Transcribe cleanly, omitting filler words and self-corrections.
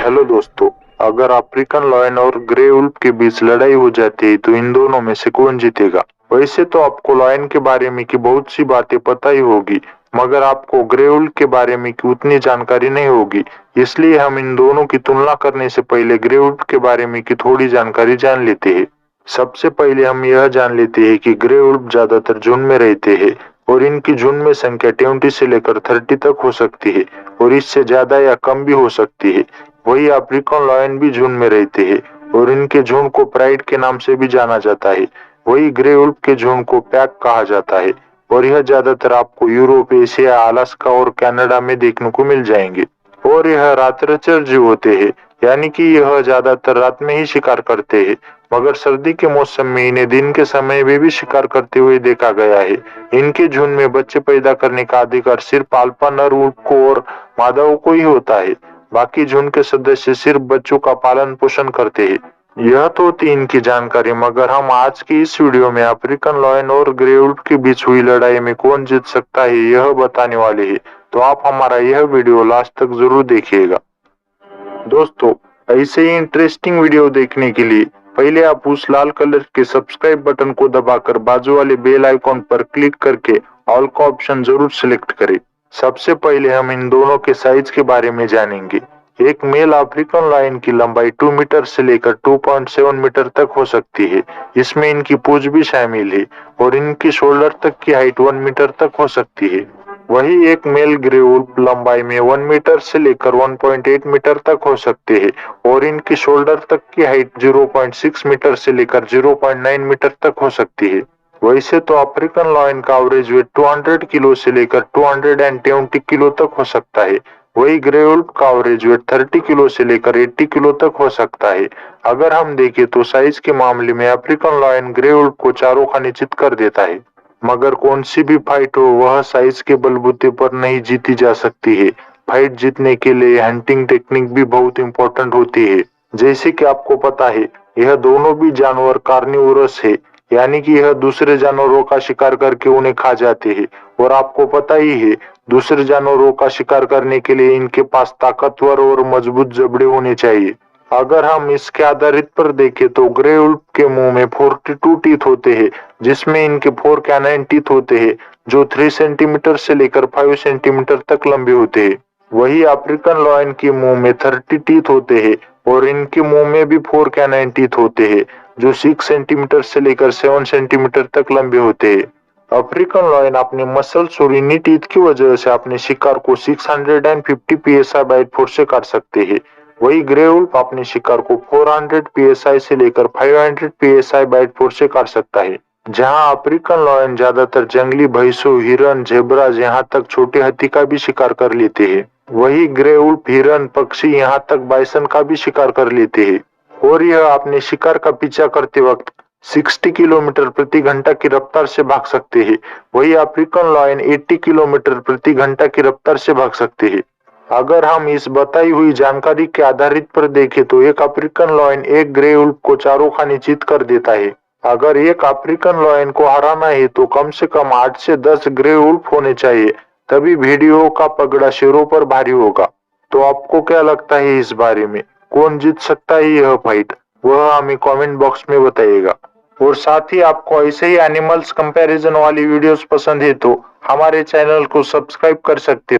Hello दोस्तों, अगर African lion और ग्रे वुल्फ के बीच लड़ाई हो जाती है तो इन दोनों में से कौन जीतेगा? वैसे तो आपको लॉयन के बारे में की बहुत सी बातें पता ही होगी, मगर आपको ग्रे वुल्फ के बारे में की उतनी जानकारी नहीं होगी। इसलिए हम इन दोनों की तुलना करने से पहले ग्रे वुल्फ के बारे में की थोड़ी जानकारी जान लेते हैं। सबसे पहले हम यह जान लेते हैं कि ग्रे वुल्फ ज्यादातर झुंड में रहते हैं और इनकी झुंड में संख्या 20 से लेकर 30 तक हो सकती है और इससे ज्यादा या कम भी हो सकती है। वही अफ्रीकन लॉयन भी झुंड में रहते हैं और इनके झुंड को प्राइड के नाम से भी जाना जाता है। वही ग्रे वुल्फ के झुंड को पैक कहा जाता है और यह ज्यादातर आपको यूरोप, एशिया, अलास्का और कनाडा में देखने को मिल जाएंगे। और यह रात्रचर जीव होते हैं, यानी कि यह ज्यादातर रात में ही शिकार करते हैं, मगर सर्दी के मौसम में इन्हें दिन के समय में भी शिकार करते हुए देखा गया है। इनके झुंड में बच्चे पैदा करने का अधिकार सिर्फ अल्फा नर वुल्फ को और मादाओं को ही होता है। बाकी झुंड के सदस्य सिर्फ बच्चों का पालन पोषण करते हैं। यह तो थी इनकी जानकारी, मगर हम आज की इस वीडियो में अफ्रीकन लॉयन और ग्रे वुल्फ के बीच हुई लड़ाई में कौन जीत सकता है यह बताने वाले हैं, तो आप हमारा यह वीडियो लास्ट तक जरूर देखिएगा। दोस्तों, ऐसे ही इंटरेस्टिंग वीडियो देखने के लिए पहले आप उस लाल कलर के सब्सक्राइब बटन को दबाकर बाजू वाले बेल आइकॉन पर क्लिक करके ऑल का ऑप्शन जरूर सिलेक्ट करें। सबसे पहले हम इन दोनों के साइज के बारे में जानेंगे। एक मेल अफ्रीकन लॉयन की लंबाई 2 मीटर से लेकर 2.7 मीटर तक हो सकती है। इसमें इनकी पूंछ भी शामिल है और इनकी शोल्डर तक की हाइट 1 मीटर तक हो सकती है। वही एक मेल ग्रे वुल्फ लंबाई में 1 मीटर से लेकर 1.8 मीटर तक हो सकते हैं और इनकी शोल्डर तक की हाइट 0.6 मीटर से लेकर 0.9 मीटर तक हो सकती है। वैसे तो अफ्रीकन लॉयन का एवरेज वेट 200 किलो से लेकर 220 किलो तक हो सकता है। वही ग्रे वुल्फ का एवरेज वेट 30 किलो से लेकर 80 किलो तक हो सकता है। अगर हम देखें तो साइज के मामले में अफ्रीकन लॉयन ग्रे वुल्फ को चारों खाने चित कर देता है, मगर कौन सी भी फाइट हो वह साइज के बलबूते पर नहीं जीती जा सकती है। फाइट जीतने के लिए हंटिंग टेक्निक भी बहुत इंपॉर्टेंट होती है। जैसे कि आपको पता है, यह दोनों भी जानवर कार्निवोरस है, यानी कि यह दूसरे जानवरों का शिकार करके उन्हें खा जाते हैं। और आपको पता ही है, दूसरे जानवरों का शिकार करने के लिए इनके पास ताकतवर और मजबूत जबड़े होने चाहिए। अगर हम इसके आधारित पर देखें तो ग्रे वुल्फ के मुंह में 42 टीथ होते हैं, जिसमें इनके 4 कैनाइन टीथ होते हैं जो 3 सेंटीमीटर से लेकर 5 सेंटीमीटर तक लंबे होते हैं। वही अफ्रीकन लॉयन के मुंह में 30 टीथ होते हैं और इनके मुंह में भी 4 कैनाइन टीथ होते हैं जो 6 सेंटीमीटर से लेकर 7 सेंटीमीटर तक लंबे होते हैं। अफ्रीकन लॉयन अपने मसल्स और इन्हीं टीथ की वजह से अपने शिकार को 650 psi बाइट फोर्स से काट सकते हैं। वही ग्रे वुल्फ अपने शिकार को 400 psi से लेकर 500 psi बाइट फोर्स से काट सकता है। जहां अफ्रीकन लॉयन ज्यादातर जंगली भैंसों, हिरन, जेब्राज, यहाँ तक छोटे हाथी का भी शिकार कर लेते हैं। वही ग्रे वुल्फ हिरन, पक्षी, यहाँ तक बाइसन का भी शिकार कर लेते हैं और यह अपने शिकार का पीछा करते वक्त 60 किलोमीटर प्रति घंटा की रफ्तार से भाग सकते हैं। वही अफ्रीकन लॉयन 80 किलोमीटर प्रति घंटा की रफ्तार से भाग सकते हैं। अगर हम इस बताई हुई जानकारी के आधारित पर देखें तो एक अफ्रीकन लॉयन एक ग्रे वुल्फ को चारों खाने चित कर देता है। अगर एक अफ्रीकन लॉयन को हराना है तो कम से कम 8 से 10 ग्रे वुल्फ होने चाहिए, तभी वीडियो का पगड़ा शेरों पर भारी होगा। तो आपको क्या लगता है इस बारे में, कौन जीत सकता है यह फाइट? वह हमें कमेंट बॉक्स में बताइएगा। और साथ ही आपको ऐसे ही एनिमल्स कंपैरिजन वाली वीडियोस पसंद है तो हमारे चैनल को सब्सक्राइब कर सकते हो।